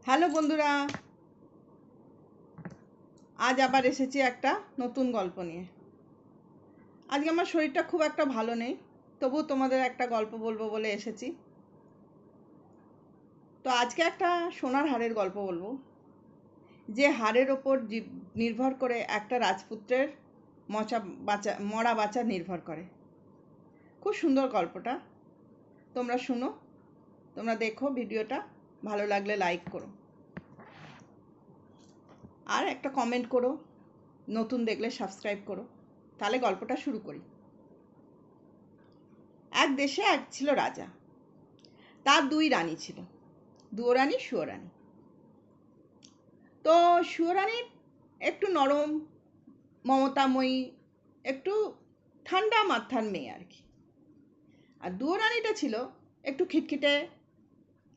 Hello বন্ধুরা, আজ আবার এসেছি একটা নতুন গল্প নিয়ে। আজকে আমার শরীরটা খুব একটা ভালো নেই, তবু তোমাদের একটা গল্প বলবো বলে এসেছি। তো আজকে একটা সোনার হারের গল্প বলবো, যে হারের ওপর নির্ভর করে একটা রাজপুত্রের মরা বাঁচা নির্ভর করে। খুব সুন্দর গল্পটা, তোমরা শুনো, তোমরা দেখো ভিডিওটা, ভালো লাগলে লাইক করো আর একটা কমেন্ট করো, নতুন দেখলে সাবস্ক্রাইব করো। তাহলে গল্পটা শুরু করি। এক দেশে এক ছিল রাজা, তার দুই রানী ছিল, দুয়োরানী সুয়োরানী। তো সুয়োরানীর একটু নরম, মমতাময়ী, একটু ঠান্ডা মাথার মেয়ে আর কি। আর দুয়োরানীটা ছিল একটু খিটখিটে,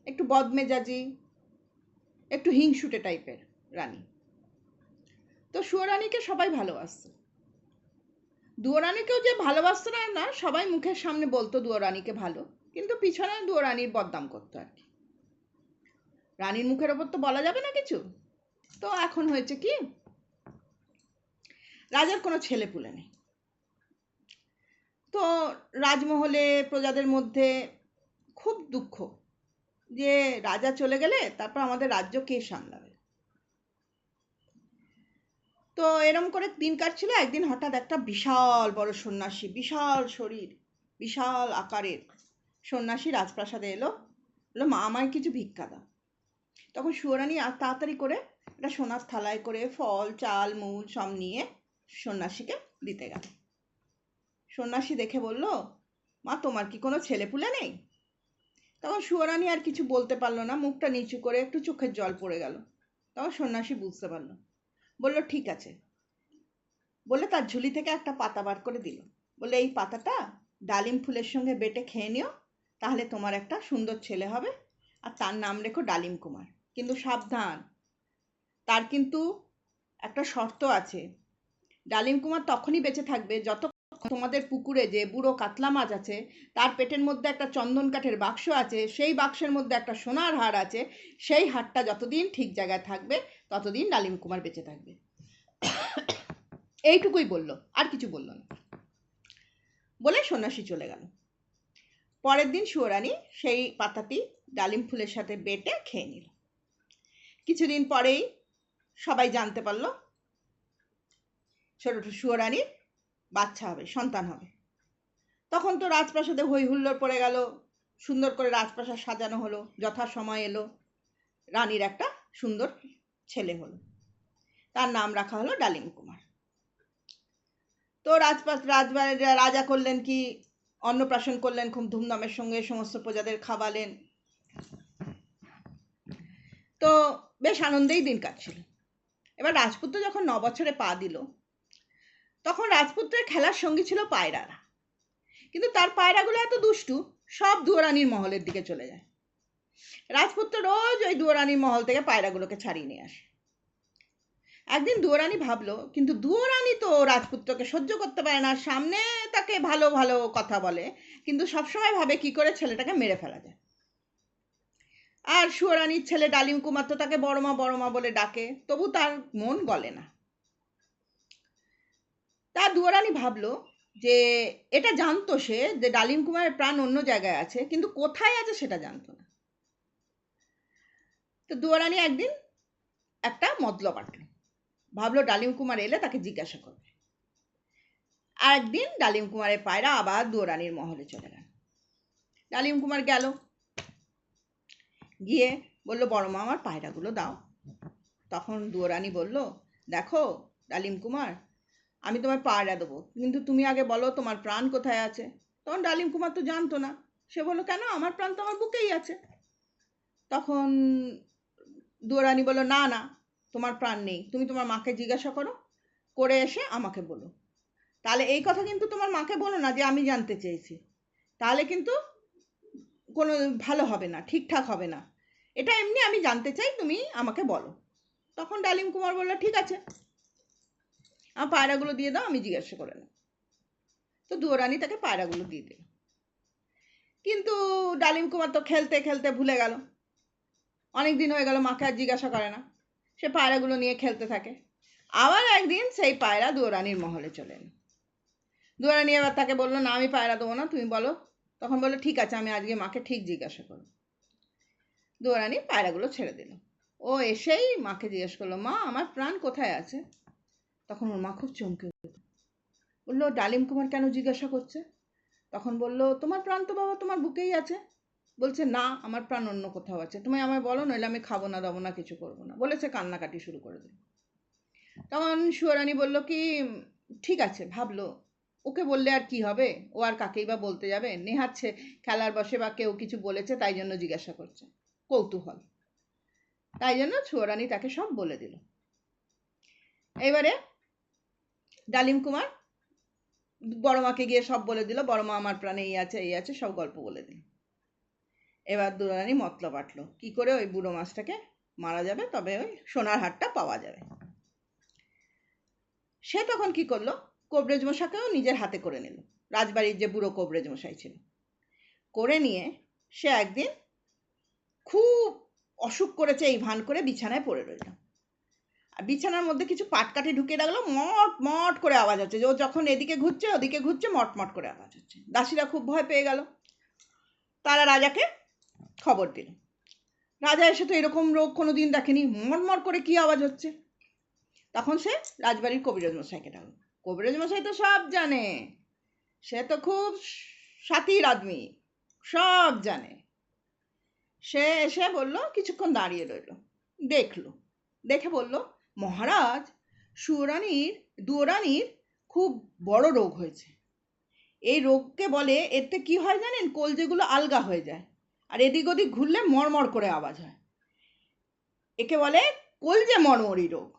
একটু বদমেজাজি, একটু হিংসুটে টাইপের রানী। তো সুয়োরানীকে সবাই ভালোবাসত। দুয়োরানীকেও যে ভালোবাসতো না না, সবাই মুখের সামনে বলতো দুয়োরানীকে ভালো, কিন্তু পিছনে দুয়োরানীর বদনাম করতো আর কি। রানীর মুখের ওপর তো বলা যাবে না কিছু। তো এখন হয়েছে কি, রাজার কোনো ছেলে পুলে নেই। তো রাজমহলে প্রজাদের মধ্যে খুব দুঃখ যে রাজা চলে গেলে তারপর আমাদের রাজ্য কে সামলাবে। তো এরম করে দিন কাটছিল। একদিন হঠাৎ একটা বিশাল বড় সন্ন্যাসী, বিশাল শরীর, বিশাল আকারের সন্ন্যাসী রাজপ্রাসাদে এলো। বললো, মা আমায় কিছু ভিক্ষা দাও। তখন সুয়োরানী তাড়াতাড়ি করে একটা সোনার থালায় করে ফল চাল মূল সব নিয়ে সন্ন্যাসীকে দিতে গেল। সন্ন্যাসী দেখে বলল, মা তোমার কি কোনো ছেলেপুলে নেই? তখন সুয়োরানী আর কিছু বলতে পারলো না, মুখটা নিচু করে একটু চোখের জল পড়ে গেল। তখন সন্ন্যাসী বুঝতে পারলো, বলল ঠিক আছে, বলে তার ঝুলি থেকে একটা পাতা বার করে দিল। বলে, এই পাতাটা ডালিম ফুলের সঙ্গে বেটে খেয়ে নিও, তাহলে তোমার একটা সুন্দর ছেলে হবে, আর তার নাম রেখো ডালিম কুমার। কিন্তু সাবধান, তার কিন্তু একটা শর্ত আছে। ডালিম কুমার তখনই বেঁচে থাকবে যত তোমাদের পুকুরে যে বুড়ো কাতলা মাছ আছে তার পেটের মধ্যে একটা চন্দন কাঠের বাক্স আছে, সেই বাক্সের মধ্যে একটা সোনার হার আছে, সেই হারটা যতদিন ঠিক জায়গায় থাকবে ততদিন ডালিম কুমার বেঁচে থাকবে। এইটুকুই বলল, আর কিছু বলল না। বলে সন্ন্যাসী চলে গেল। পরের দিন সুয়োরানী সেই পাতাটি ডালিম ফুলের সাথে বেটে খেয়ে নিল। কিছুদিন পরেই সবাই জানতে পারলো ছোট সুয়োরানীর বাচ্চা হবে, সন্তান হবে। তখন তো রাজপ্রাসাদে হই হুল্লোড় পড়ে গেল, সুন্দর করে রাজপ্রাসাদ সাজানো হলো, যথাসময় এলো, রানীর একটা সুন্দর ছেলে হলো, তার নাম রাখা হলো ডালিম কুমার। তো রাজা করলেন কি, অন্নপ্রাশন করলেন খুব ধুমধামের সঙ্গে, সমস্ত প্রজাদের খাওয়ালেন। তো বেশ আনন্দেই দিন কাটছিল। এবার রাজপুত্র যখন 9 বছরে পা দিল, তখন রাজপুত্রের খেলার সঙ্গী ছিল পায়রারা। কিন্তু তার পায়রাগুলো এত দুষ্টু, সব দুয়োরানীর মহলের দিকে চলে যায়। রাজপুত্র রোজ ওই দুয়োরানীর মহল থেকে পায়রাগুলোকে ছাড়িয়ে নিয়ে আসে। একদিন দুয়োরানী ভাবলো, কিন্তু দুয়োরানী তো রাজপুত্রকে সহ্য করতে পারে না, সামনে তাকে ভালো ভালো কথা বলে, কিন্তু সবসময় ভাবে কি করে ছেলেটাকে মেরে ফেলা যায়। আর সুয়োরানীর ছেলে ডালিম কুমার তো তাকে বড় মা বলে ডাকে, তবু তার মন গলে না। তা দুয়োরানী ভাবলো যে এটা জানতো সে যে ডালিম কুমারের প্রাণ অন্য জায়গায় আছে, কিন্তু কোথায় আছে সেটা জানতো না। তো দুয়োরানী একদিন একটা মতলব আঁটলো, ভাবলো ডালিম কুমার এলে তাকে জিজ্ঞাসা করবে। আর একদিন ডালিম কুমারের পায়রা আবার দুয়োরানীর মহলে চলে গেল। ডালিম কুমার গেল, গিয়ে বলল, বড় মা আমার পায়রাগুলো দাও। তখন দুয়োরানী বলল, দেখো ডালিম কুমার, আমি তোমার পায়রা দেবো, কিন্তু তুমি আগে বলো তোমার প্রাণ কোথায় আছে। তখন ডালিম কুমার তো জানতো না, সে বললো, কেন, আমার প্রাণ তো আমার বুকেই আছে। তখন দুয়োরানী বলল, না না, তোমার প্রাণ নেই, তুমি তোমার মাকে জিজ্ঞাসা করো, করে এসে আমাকে বলো। তাহলে এই কথা কিন্তু তোমার মাকে বলো না যে আমি জানতে চেয়েছি, তাহলে কিন্তু কোনো ভালো হবে না, ঠিকঠাক হবে না। এটা এমনি আমি জানতে চাই, তুমি আমাকে বলো। তখন ডালিম কুমার বলল, ঠিক আছে, আমার পায়রাগুলো দিয়ে দাও, আমি জিজ্ঞাসা করে নেব। তো দুয়োরানী তাকে পায়রাগুলো দিয়ে দিল। কিন্তু ডালিম কুমার তো খেলতে খেলতে ভুলে গেল, অনেক দিন হয়ে গেল, মাকে আর জিজ্ঞাসা করে না। সে পায়রাগুলো নিয়ে খেলতে থাকে। আবার একদিন সেই পায়রা দুয়োরানির মহলে চলে এলো। দুয়োরানি এবার তাকে বললো, না আমি পায়রা দেবো না, তুমি বলো। তখন বললো, ঠিক আছে, আমি আজকে মাকে ঠিক জিজ্ঞাসা করবো। দুয়োরানি পায়রাগুলো ছেড়ে দিল। ও এসেই মাকে জিজ্ঞেস করলো, মা আমার প্রাণ কোথায় আছে? তখন ওর মা খুব চমকে বললো, ডালিম কুমার কেন জিজ্ঞাসা করছে? তখন বলল, তোমার প্রাণ তো বাবা তোমার বুকেই আছে। বলছে, না আমার প্রাণ অন্য কোথাও আছে, তুমি আমায় বলো, নইলে আমি খাবো না দাবো না, কিছু করবো না, বলেছে। কান্নাকাটি শুরু করে দিল। তখন সুয়ারানী বলল কি, ঠিক আছে, ভাবলো ওকে বললে আর কি হবে, ও আর কাকেই বা বলতে যাবে, নেহাচ্ছে খেলার বসে বা কেউ কিছু বলেছে তাই জন্য জিজ্ঞাসা করছে, কৌতূহল। তাই জন্য সুয়ারানী তাকে সব বলে দিল। এবারে ডালিম কুমার বড় মাকে গিয়ে সব বলে দিল, বড় মা আমার প্রাণে এই আছে এই আছে, সব গল্প বলে দিল। এবার দুরানি মতলব আটলো কি করে ওই বুড়ো মাছটাকে মারা যাবে, তবে ওই সোনার হারটা পাওয়া যাবে। সে তখন কি করলো, কবরেজ মশাকেও নিজের হাতে করে নিল। রাজবাড়ির যে বুড়ো কবরেজ মশাই ছিল, করে নিয়ে সে একদিন খুব অসুখ করেছে এই ভান করে বিছানায় পড়ে রইল। আর বিছানার মধ্যে কিছু পাটকাঠি ঢুকিয়ে রাখলো, মট মট করে আওয়াজ হচ্ছে, যে ও যখন এদিকে ঘুরছে ওদিকে ঘুরছে, মট মট করে আওয়াজ হচ্ছে। দাসীরা খুব ভয় পেয়ে গেল। তারা রাজাকে খবর দিল। রাজা এসে তো এরকম রোগ কোনোদিন দেখেনি, মটমট করে কি আওয়াজ হচ্ছে। তখন সে রাজবাড়ির কবিরাজ মশাইকে ডাকল। কবিরাজ মশাই তো সব জানে, সে তো খুব সাতির আদমি, সব জানে। সে এসে বলল, কিছুক্ষণ দাঁড়িয়ে রইল, দেখলো, দেখে বলল, মহারাজ, দুয়োরানির খুব বড় রোগ হয়েছে। এই রোগকে বলে, এতে কি হয় জানেন, কলজেগুলো আলগা হয়ে যায়, আর এদিক ওদিক ঘুরলে মরমর করে আওয়াজ হয়। একে বলে কলজে মরমরি রোগ।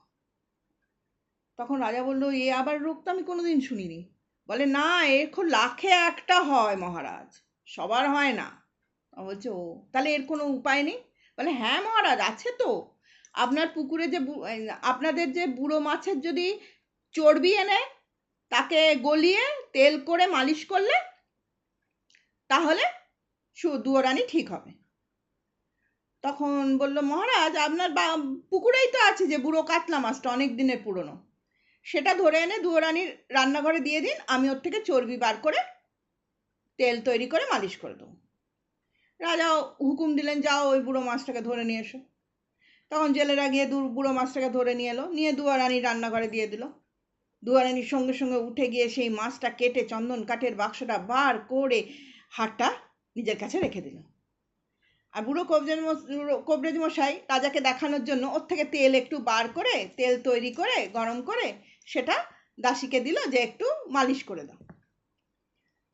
তখন রাজা বলল, এ আবার রোগ তো আমি কোনোদিন শুনিনি। বলে, না, এর খুব লাখে একটা হয় মহারাজ, সবার হয় না। বলছে, ও তাহলে এর কোনো উপায় নেই? বলে, হ্যাঁ মহারাজ, আছে তো। আপনার পুকুরে যে আপনাদের যে বুড়ো মাছের যদি চর্বি এনে তাকে গলিয়ে তেল করে মালিশ করলে তাহলে দুয়োরানি ঠিক হবে। তখন বলল, মহারাজ আপনার পুকুরেই তো আছে যে বুড়ো কাতলা মাছটা, অনেক দিনের পুরনো, সেটা ধরে এনে দুয়োরানির রান্নাঘরে দিয়ে দিন, আমি ওর থেকে চর্বি বার করে তেল তৈরি করে মালিশ করে দেবো। রাজা হুকুম দিলেন, যাও ওই বুড়ো মাছটাকে ধরে নিয়ে এসো। তখন জেলেরা গিয়ে বুড়ো মাছটাকে ধরে নিয়ে এলো, নিয়ে দুয়োরানির রান্নাঘরে দিয়ে দিল। দুয়োরানির সঙ্গে সঙ্গে উঠে গিয়ে সেই মাছটা কেটে চন্দন কাঠের বাক্সটা বার করে হাড়টা নিজের কাছে রেখে দিল। আর বুড়ো কবরেজ মশাই রাজাকে দেখানোর জন্য ওর থেকে তেল একটু বার করে, তেল তৈরি করে গরম করে সেটা দাসীকে দিল, যে একটু মালিশ করে দাও।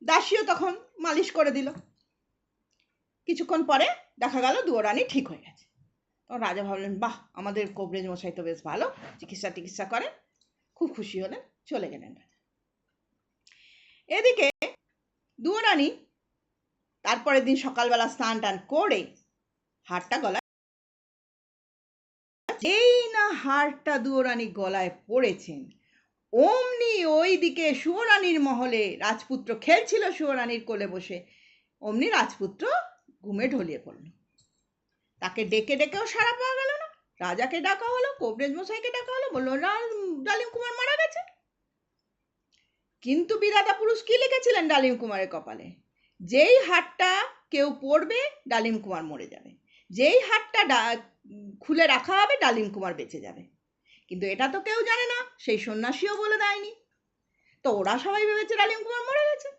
দাসীও তখন মালিশ করে দিল। কিছুক্ষণ পরে দেখা গেল দুয়োরানি ঠিক হয়ে গেছে। তখন রাজা ভাবলেন, বাহ, আমাদের কবরেজ মশাই তো বেশ ভালো, চিকিৎসা করেন। খুব খুশি হলেন, চলে গেলেন রাজা। এদিকে দুয়োরানি তারপরের দিন সকালবেলা স্নান টান করে হাড়টা গলায়, যেই না হাড়টা দুয়োরানি গলায় পড়েছেন, অমনি ওই দিকে সুয়োরানির মহলে রাজপুত্র খেলছিল সুয়োরানির কোলে বসে, অমনি রাজপুত্র ঘুমে ঢলিয়ে পড়ল। তাকে ডেকে ডেকেও সাড়া পাওয়া গেল না। রাজাকে ডাকা হলো, কবরেজ মশাইকে ডাকা হলো, বললো ডালিম কুমার মারা গেছে। কিন্তু বিধাতা পুরুষ কি লিখেছিলেন ডালিম কুমারের কপালে, যেই হাড়টা কেউ পড়বে ডালিম কুমার মরে যাবে, যেই হাড়টা খুলে রাখা হবে ডালিম কুমার বেঁচে যাবে। কিন্তু এটা তো কেউ জানে না, সেই সন্ন্যাসীও বলে দেয়নি। তো ওরা সবাই ভেবেছে ডালিম কুমার মরে গেছে।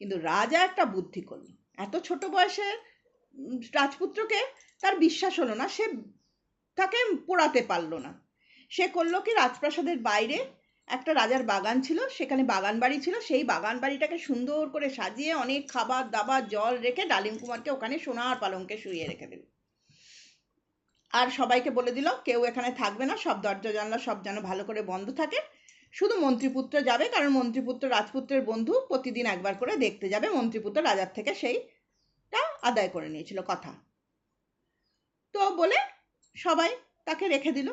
কিন্তু রাজা একটা বুদ্ধি করলো, এত ছোট বয়সে রাজপুত্রকে তার বিশ্বাস হলো না, সে তাকে পোড়াতে পারলো না। সে করলো কি, রাজপ্রাসাদের বাইরে একটা রাজার বাগান ছিল, সেখানে বাগান বাড়ি ছিল, সেই বাগান বাড়িটাকে সুন্দর করে সাজিয়ে অনেক খাবার দাবার জল রেখে ডালিম কুমারকে ওখানে সোনার পালঙ্কে শুইয়ে রেখে দিল। আর সবাইকে বলে দিল, কেউ এখানে থাকবে না, সব দরজা জানলা সব যেন ভালো করে বন্ধ থাকে, শুধু মন্ত্রীপুত্র যাবে, কারণ মন্ত্রীপুত্র রাজপুত্রের বন্ধু, প্রতিদিন একবার করে দেখতে যাবে। মন্ত্রীপুত্র রাজার থেকে সেইটা আদায় করে নিয়েছিল কথা। তো বলে সবাই তাকে রেখে দিল।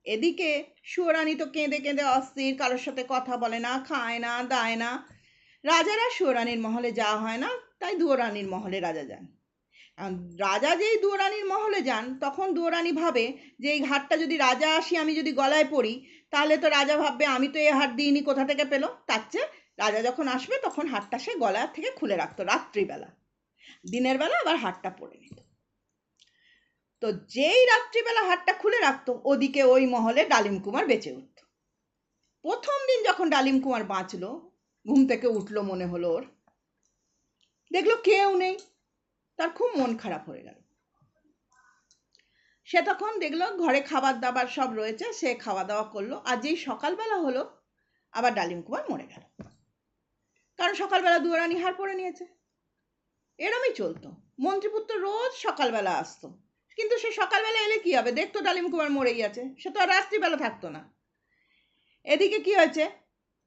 এদিকে সুয়োরানী তো কেঁদে কেঁদে অস্থির, কারোর সাথে কথা বলে না, খায় না, দায় না। রাজারা সুয়োরানীর মহলে যাওয়া হয় না, তাই দুয়োরানীর মহলে রাজা যান। রাজা যেই দুয়োরানির মহলে যান, তখন দুয়োরানি ভাবে যে এই হারটা যদি রাজা আসি আমি যদি গলায় পরি, তাহলে তো রাজা ভাববে আমি তো এই হার দিইনি, কোথা থেকে পেলো। তার চেয়ে রাজা যখন আসবে তখন হারটা সে গলা থেকে খুলে রাখতো রাত্রিবেলা, দিনের বেলা আবার হারটা পরে নিত। তো যেই রাত্রিবেলা হারটা খুলে রাখতো, ওদিকে ওই মহলে ডালিম কুমার বেঁচে উঠত। প্রথম দিন যখন ডালিম কুমার বাঁচলো, ঘুম থেকে উঠলো, মনে হলো ওর, দেখলো কেউ নেই, তার খুব মন খারাপ হয়ে গেল। সে তখন দেখলো ঘরে খাবার দাবার সব রয়েছে, সে খাওয়া দাওয়া করলো। আর যেই সকালবেলা হলো, আবার ডালিম কুমার মরে গেল, কারণ সকালবেলা দুয়োরানি হার পরে নিয়েছে। এরমই চলতো। মন্ত্রীপুত্র রোজ সকালবেলা আসতো, কিন্তু সে সকালবেলা এলে কি হবে, দেখতো ডালিম কুমার মরেই আছে, সে তো আর রাত্রিবেলা থাকতো না। এদিকে কি হয়েছে,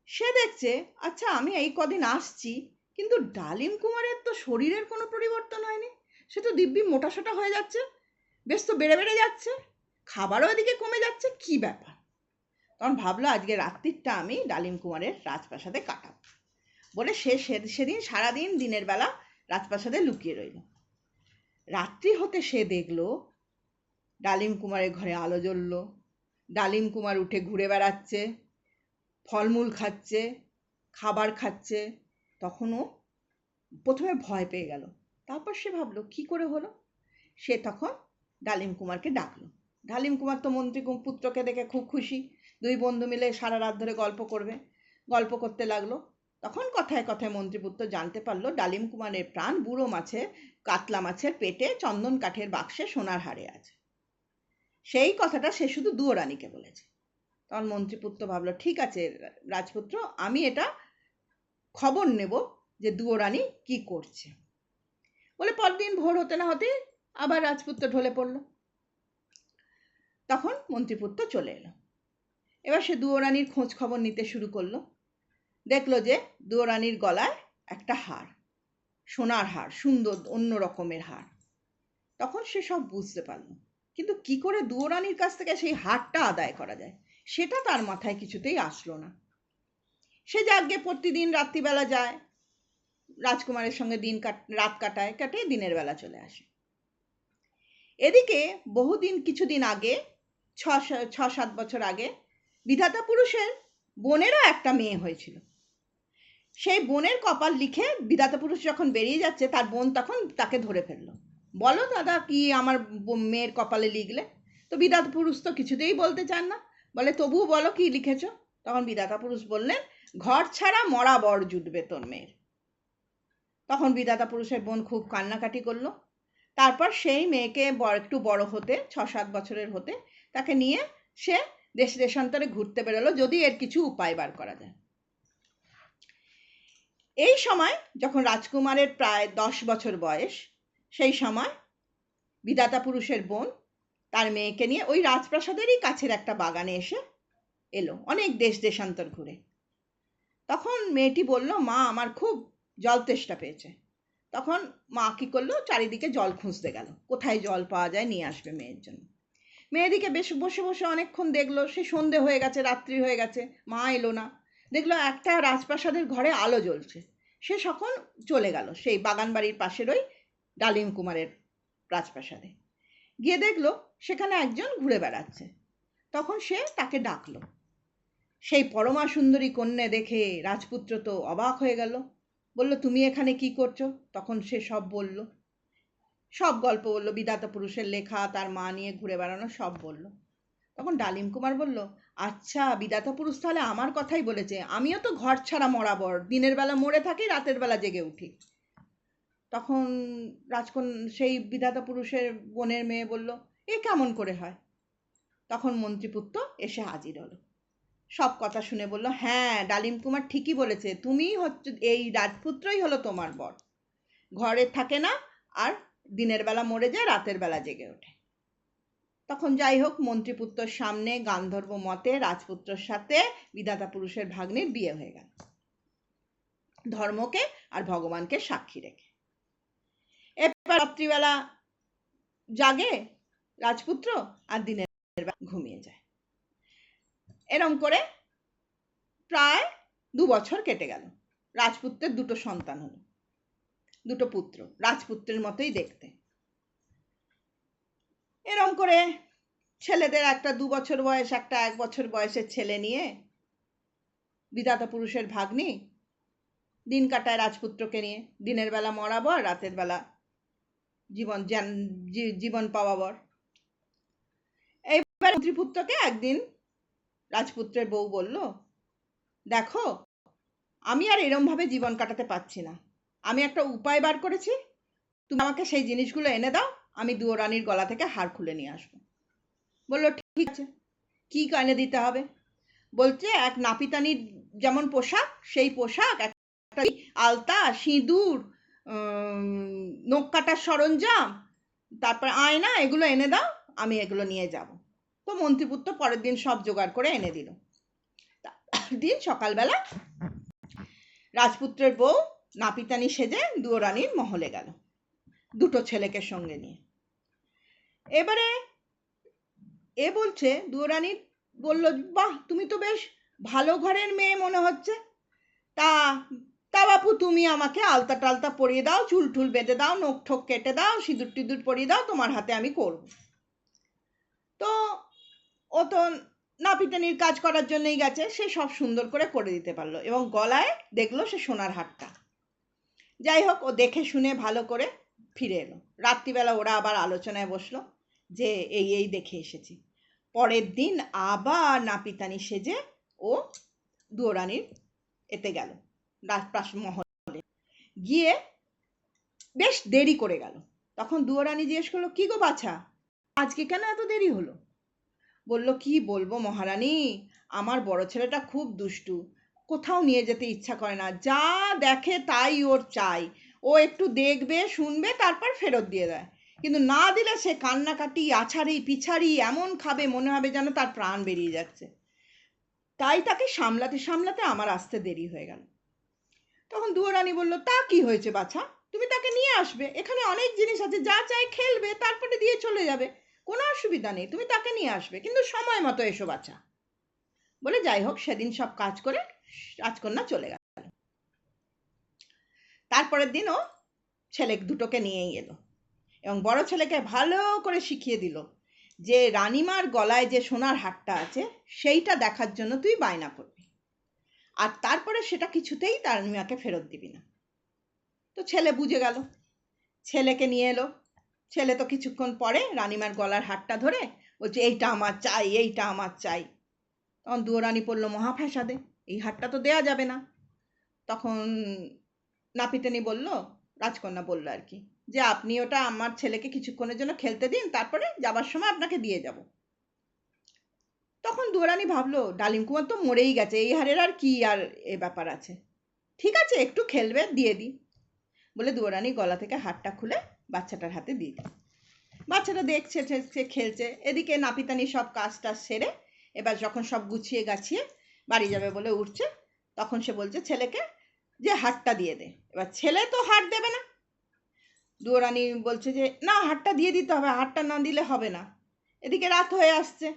সে দেখছে আচ্ছা আমি এই কদিন আসছি, কিন্তু ডালিম কুমারের তো শরীরের কোনো পরিবর্তন হয়নি, সে তো দিব্যি মোটাসোটা হয়ে যাচ্ছে, বেশ তো বেড়ে বেড়ে যাচ্ছে, খাবারও এদিকে কমে যাচ্ছে, কি ব্যাপার। তখন ভাবলো আজকে রাত্রিটা আমি ডালিম কুমারের রাজপ্রাসাদে কাটাবো বলে সে সেদিন সারাদিন দিনের বেলা রাজপ্রাসাদে লুকিয়ে রইল। রাত্রি হতে সে দেখলো ডালিম কুমারের ঘরে আলো জ্বললো, ডালিম কুমার উঠে ঘুরে বেড়াচ্ছে, ফলমূল খাচ্ছে, খাবার খাচ্ছে। তখনও প্রথমে ভয় পেয়ে গেল, তারপর সে ভাবলো কি করে হলো। সে তখন ডালিম কুমারকে ডাকলো। ডালিম কুমার তো মন্ত্রী পুত্রকে দেখে খুব খুশি, দুই বন্ধু মিলে সারা রাত ধরে গল্প করবে, গল্প করতে লাগলো। তখন কথায় কথায় মন্ত্রীপুত্র জানতে পারলো ডালিম কুমারের প্রাণ বুড়ো মাছের, কাতলা মাছের পেটে চন্দন কাঠের বাক্সে সোনার হারে আছে। সেই কথাটা সে শুধু দুয়োরানীকে বলেছে। তখন মন্ত্রীপুত্র ভাবলো ঠিক আছে রাজপুত্র, আমি এটা খবর নেব যে দুয়োরানী কি করছে। বলে পরদিন ভোর হতে না হতে আবার রাজপুত্র ঢলে পড়ল। তখন মন্ত্রীপুত্র চলে এলো। এবার সে দুয়োরানীর খোঁজ খবর নিতে শুরু করলো। দেখলো যে দুয়োরানীর গলায় একটা হার, সোনার হার, সুন্দর অন্য রকমের হার। তখন সে সব বুঝতে পারলো, কিন্তু কি করে দুয়োরানীর কাছ থেকে সেই হারটা আদায় করা যায় সেটা তার মাথায় কিছুতেই আসলো না। সে যাগ্গে প্রতিদিন রাত্রিবেলা যায়, রাজকুমারের সঙ্গে রাত কাটিয়ে দিনের বেলা চলে আসে। এদিকে বহুদিন কিছুদিন আগে, 6-7 বছর আগে, বিধাতা পুরুষের বোনেরও একটা মেয়ে হয়েছিল। সেই বোনের কপাল লিখে বিধাতা পুরুষ যখন বেরিয়ে যাচ্ছে, তার বোন তখন তাকে ধরে ফেললো। বলো দাদা কি আমার মেয়ের কপালে লিখলে? তো বিধাতা পুরুষ তো কিছুতেই বলতে চান না, বলে তবুও বলো কি লিখেছো। তখন বিধাতা পুরুষ বললেন, ঘর ছাড়া মরা বর জুটবে তোর মেয়ের। তখন বিধাতা পুরুষের বোন খুব কান্নাকাটি করলো। তারপর সেই মেয়েকে একটু বড় হতে, 6-7 বছরের হতে, তাকে নিয়ে সে দেশ দেশান্তরে ঘুরতে বেরোলো, যদি এর কিছু উপায় বার করা যায়। এই সময় যখন রাজকুমারের প্রায় 10 বছর বয়স, সেই সময় বিধাতা পুরুষের বোন তার মেয়েকে নিয়ে ওই রাজপ্রাসাদেরই কাছের একটা বাগানে এসে এলো, অনেক দেশ দেশান্তর ঘুরে। তখন মেয়েটি বলল, মা আমার খুব জল তেষ্টা পেয়েছে। তখন মা কি করলো, চারিদিকে জল খুঁজতে গেল, কোথায় জল পাওয়া যায় নিয়ে আসবে মেয়ের জন্য। মেয়েদিকে বেশ বসে বসে অনেকক্ষণ দেখলো, সে সন্ধে হয়ে গেছে, রাত্রি হয়ে গেছে, মা এলো না। দেখলো একটা রাজপ্রাসাদের ঘরে আলো জ্বলছে, সে তখন চলে গেল সেই বাগান বাড়ির পাশের ওই ডালিম কুমারের রাজপ্রাসাদে। গিয়ে দেখলো সেখানে একজন ঘুরে বেড়াচ্ছে। তখন সে তাকে ডাকলো। সেই পরমা সুন্দরী কন্যা দেখে রাজপুত্র তো অবাক হয়ে গেল, বলল তুমি এখানে কি করছো? তখন সে সব বলল, সব গল্প বলল, বিধাতা পুরুষের লেখা, তার মা নিয়ে ঘুরে বেড়ানো সব বলল। তখন ডালিম কুমার বলল, আচ্ছা বিধাতা পুরুষ তাহলে আমার কথাই বলেছে, আমিও তো ঘর ছাড়া মরা বর, দিনের বেলা মরে থাকি, রাতের বেলা জেগে উঠি। তখন সেই বিধাতা পুরুষের বোনের মেয়ে বলল, এ কেমন করে হয়? তখন মন্ত্রীপুত্র এসে হাজির হলো, সব কথা শুনে বলল, হ্যাঁ ডালিম কুমার ঠিকই বলেছে, তুমিই হচ্ছে, এই রাজপুত্রই হলো তোমার বর, ঘরে থাকে না, আর দিনের বেলা মরে যায়, রাতের বেলা জেগে ওঠে। তখন যাই হোক, মন্ত্রীপুত্রর সামনে গান্ধর্ব মতে রাজপুত্রের সাথে বিধাতা পুরুষের ভাগ্নির বিয়ে হয়ে গেল, ধর্মকে আর ভগবানকে সাক্ষী রেখে। এবার রাত্রিবেলা জাগে রাজপুত্র, আর দিনের বেলা ঘুমিয়ে যায়। এরম করে প্রায় 2 বছর কেটে গেল। রাজপুত্রের 2টো সন্তান হলো, 2টো পুত্র, রাজপুত্রের মতোই দেখতে। এরম করে ছেলেদের একটা 2 বছর বয়স, একটা 1 বছর বয়সের ছেলে নিয়ে বিধাতা পুরুষের ভাগ্নি দিন কাটায় রাজপুত্রকে নিয়ে। দিনের বেলা মরা বর, রাতের বেলা জীবন পাওয়া বর। এইবার মন্ত্রীপুত্রকে একদিন রাজপুত্রের বউ বলল, দেখো আমি আর এরম ভাবে জীবন কাটাতে পারছি না, আমি একটা উপায় বার করেছি, তুমি আমাকে সেই জিনিসগুলো এনে দাও, আমি দুয়োরানির গলা থেকে হার খুলে নিয়ে আসবো। বললো ঠিক আছে, কি এনে দিতে হবে? বলছে এক নাপিতানির যেমন পোশাক, সেই পোশাক, একটা আলতা, সিঁদুর, নখ কাটার সরঞ্জাম, তারপর আয়না, এগুলো এনে দাও, আমি এগুলো নিয়ে যাব। তো মন্ত্রীপুত্র পরের দিন সব জোগাড় করে এনে দিল। দিন সকালবেলা রাজপুত্রের বউ নাপিতানি সেজে দুয়োরানির মহলে গেল দুটো ছেলেকে সঙ্গে নিয়ে। এবারে এ বলছে, দুয়োরানি বলল, বাহ, তুমি তো বেশ ভালো ঘরের মেয়ে মনে হচ্ছে, তা তা বাপু তুমি আমাকে আলতা টালতা পরিয়ে দাও, চুল টুল বেঁধে দাও, নখ ঠোক কেটে দাও, সিঁদুর টিঁদুর পরিয়ে দাও, তোমার হাতে আমি করব। তো ও তো নাপিতানির কাজ করার জন্যই গেছে, সে সব সুন্দর করে দিতে পারলো, এবং গলায় দেখলো সে সোনার হারটা। যাই হোক, ও দেখে শুনে ভালো করে ফিরে এলো। রাত্রিবেলা ওরা আবার আলোচনায় বসলো যে এই এই দেখে এসেছি। পরের দিন আবার নাপিতানি সেজে ও দুয়োরানির এতে গেল, রাজপ্রাস মহলে গিয়ে বেশ দেরি করে গেল। তখন দুয়োরানি জিজ্ঞেস করলো, কি গো বাছা, আজকে কেন এত দেরি হলো? বলল, কি বলবো মহারানী, আমার বড় ছেলেটা খুব দুষ্টু, কোথাও নিয়ে যেতে ইচ্ছা করে না, যা দেখে তাই ওর চাই, ও একটু দেখবে শুনবে তারপর ফেরত দিয়ে দেয়, কিন্তু না দিলে সে কান্নাকাটি আছাড়ি পিছাড়ি এমন খাবে মনে হবে যেন তার প্রাণ বেরিয়ে যাচ্ছে, তাই তাকে সামলাতে সামলাতে আমার আসতে দেরি হয়ে গেল। তখন দুয়োরানি বলল, তা কি হয়েছে বাছা, তুমি তাকে নিয়ে আসবে, এখানে অনেক জিনিস আছে, যা চাই খেলবে, তারপরে দিয়ে চলে যাবে, কোনো অসুবিধা নেই, তুমি তাকে নিয়ে আসবে, কিন্তু সময় মতো এসো বাছা। বলে যাই হোক, সেদিন সব কাজ করে রাজকন্যা চলে গেল। তারপরের দিন ও ছেলে দুটোকে নিয়েই এলো, এবং বড় ছেলেকে ভালো করে শিখিয়ে দিল যে রানীমার গলায় যে সোনার হারটা আছে সেইটা দেখার জন্য তুই বায়না করবি, আর তারপরে সেটা কিছুতেই তার রানীমাকে ফেরত দিবি না। তো ছেলে বুঝে গেল, ছেলেকে নিয়ে এলো। ছেলে তো কিছুক্ষণ পরে রানীমার গলার হারটা ধরে বলছে, এইটা আমার চাই, এইটা আমার চাই। তখন দুয়োরানি পড়লো মহাফ্যাসাদে, এই হারটা তো দেয়া যাবে না। তখন নাপিতানি বলল, রাজকন্যা বলল আর কি, যে আপনি ওটা আমার ছেলেকে কিছুক্ষণের জন্য খেলতে দিন, তারপরে যাবার সময় আপনাকে দিয়ে যাব। তখন দুয়োরানি ভাবলো, ডালিম কুমার তো মরেই গেছে, এই হারের আর কি আর এ ব্যাপার আছে, ঠিক আছে একটু খেলবে, দিয়ে দিই। বলে দুয়োরানি গলা থেকে হারটা খুলে বাচ্চাটার হাতে দিয়ে দিল। বাচ্চাটা দেখছে, খেলছে, এদিকে নাপিতানি সব কাজটা সেরে এবার যখন সব গুছিয়ে গাছিয়ে বাড়ি যাবে বলে উঠছে, তখন সে বলছে ছেলেকে যে হারটা দিয়ে দে। এবার ছেলে তো হার দেবে না। দুয়োরানি বলছে যে না, হারটা দিয়ে দিতে হবে, হারটা না দিলে হবে না। এদিকে রাত হয়ে আসছে,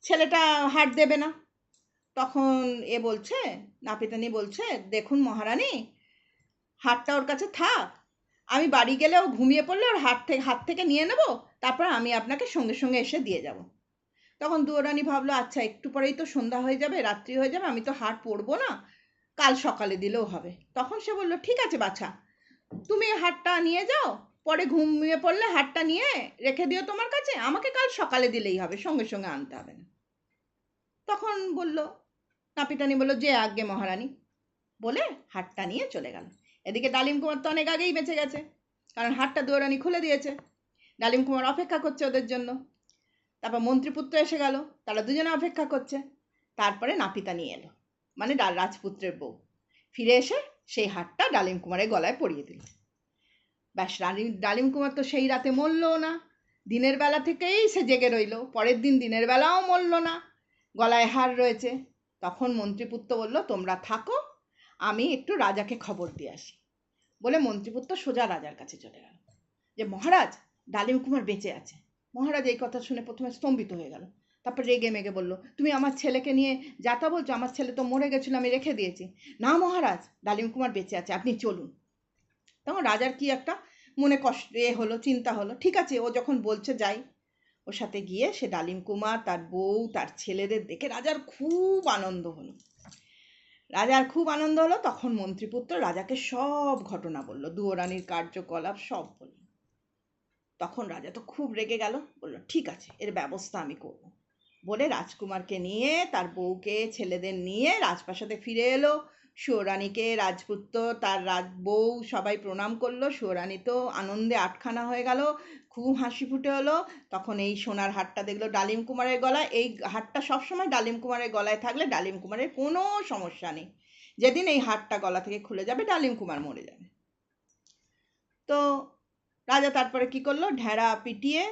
ছেলেটা হার দেবে না। তখন এ বলছে, নাপিতানি বলছে, দেখুন মহারানী, হারটা ওর কাছে থাক, আমি বাড়ি গেলে ও ঘুমিয়ে পড়লে ওর হাত থেকে নিয়ে নেব, তারপর আমি আপনাকে সঙ্গে সঙ্গে এসে দিয়ে যাব। তখন দুয়োরানি ভাবলো, আচ্ছা একটু পরেই তো সন্ধ্যা হয়ে যাবে, রাত্রি হয়ে যাবে, আমি তো হার পরবো না, কাল সকালে দিলেও হবে। তখন সে বলল, ঠিক আছে বাছা, তুমি হারটা নিয়ে যাও, পরে ঘুমিয়ে পড়লে হারটা নিয়ে রেখে দিও তোমার কাছে, আমাকে কাল সকালে দিলেই হবে, সঙ্গে সঙ্গে আনতে হবে না। তখন বলল, নাপিতানি বলল, যে আজ্ঞে মহারানী, বলে হারটা নিয়ে চলে গেল। এদিকে ডালিম কুমার তো অনেক আগেই বেঁচে গেছে, কারণ হারটা দুয়োরানি খুলে দিয়েছে। ডালিম কুমার অপেক্ষা করছে ওদের জন্য। তারপর মন্ত্রীপুত্র এসে গেল, তারা দুজনে অপেক্ষা করছে। তারপরে নাপিতানি এলো, মানে রাজপুত্রের বউ ফিরে এসে সেই হারটা ডালিম কুমারের গলায় পরিয়ে দিল। ব্যাস, ডালিম কুমার তো সেই রাতে মরলও না, দিনের বেলা থেকেই সে জেগে রইল, পরের দিন দিনের বেলাও মরল না, গলায় হার রয়েছে। তখন মন্ত্রীপুত্র বলল, তোমরা থাকো, আমি একটু রাজাকে খবর দিয়ে আসি। বলে মন্ত্রীপুত্র সোজা রাজার কাছে চলে গেল, যে মহারাজ, ডালিম কুমার বেঁচে আছে। মহারাজ এই কথা শুনে প্রথমে স্তম্ভিত হয়ে গেল, তারপর রেগে মেগে বলল, তুমি আমার ছেলেকে নিয়ে যাতা বলছো, আমার ছেলে তো মরে গেছিল, আমি রেখে দিয়েছি। না মহারাজ, ডালিম কুমার বেঁচে আছে, আপনি চলুন। তখন রাজার কি একটা মনে কষ্ট হলো, চিন্তা হলো, ঠিক আছে ও যখন বলছে যাই। ওর সাথে গিয়ে সে ডালিম কুমার, তার বউ, তার ছেলেদের দেখে রাজার খুব আনন্দ হলো। তখন মন্ত্রীপুত্র রাজাকে সব ঘটনা বলল, দুয়োরানির কার্যকলাপ সব বলল। তখন রাজা তো খুব রেগে গেল, বলল ঠিক আছে, এর ব্যবস্থা আমি করব। বলে রাজকুমারকে নিয়ে, তার বউকে, ছেলেদের নিয়ে রাজপ্রাসাদে ফিরে এলো। সুয়োরানীকে রাজপুত্র, তার বউ সবাই প্রণাম করলো। সুয়োরানী তো আনন্দে আটখানা হয়ে গেল, খুব হাসি ফুটে হলো। তখন এই সোনার হারটা দেখলো ডালিম কুমারের গলায়। এই হারটা সবসময় ডালিম কুমারের গলায় থাকলে ডালিম কুমারের কোনো সমস্যা নেই। যেদিন এই হারটা গলা থেকে খুলে যাবে, ডালিম কুমার মরে যাবে। তো রাজা তারপরে কি করলো, ঢেড়া পিটিয়ে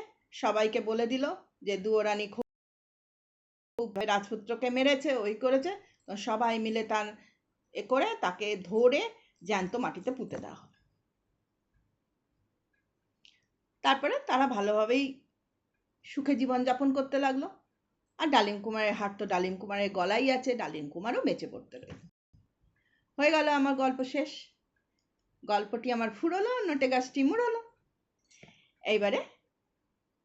সবাইকে বলে দিল যে দুয়োরানী খুব রাজপুত্রকে মেরেছে, ওই করেছে। তো সবাই মিলে তার করে তাকে ধরে জ্যান্ত মাটিতে পুঁতে দেওয়া হবে। তারপরে তারা ভালোভাবেই সুখে জীবনযাপন করতে লাগলো। আর ডালিম কুমারের হার তো ডালিম কুমারের গলাই আছে, ডালিম কুমারও বেঁচে পড়তে রইল। হয়ে গেল আমার গল্প শেষ। গল্পটি আমার ফুরলো, নোটে গাছটি মুড়লো। এইবারে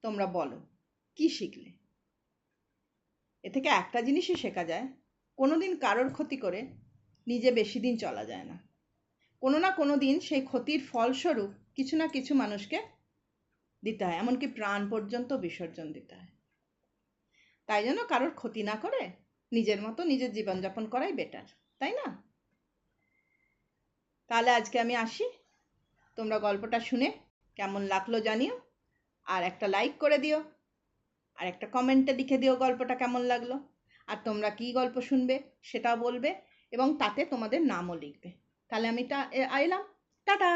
তোমরা বলো, কি শিখলে? এ থেকে একটা জিনিসই শেখা যায়, কোনোদিন কারোর ক্ষতি করে নিজে বেশি দিন চলা যায় না। কোনো না কোনো দিন সেই ক্ষতির ফলস্বরূপ কিছু না কিছু মানুষকে দিতে হয়, এমনকি প্রাণ পর্যন্ত বিসর্জন দিতে হয়। তাই জন্য কারোর ক্ষতি না করে নিজের মতো নিজের জীবনযাপন করাই বেটার, তাই না? তাহলে আজকে আমি আসি। তোমরা গল্পটা শুনে কেমন লাগলো জানিও, আর একটা লাইক করে দিও, আর একটা কমেন্টে লিখে দিও গল্পটা কেমন লাগলো। আর তোমরা কি গল্প শুনবে সেটাও বলবে, এবং তাতে তোমাদের নামও লিখবে। তাহলে আমি এলাম, টাটা।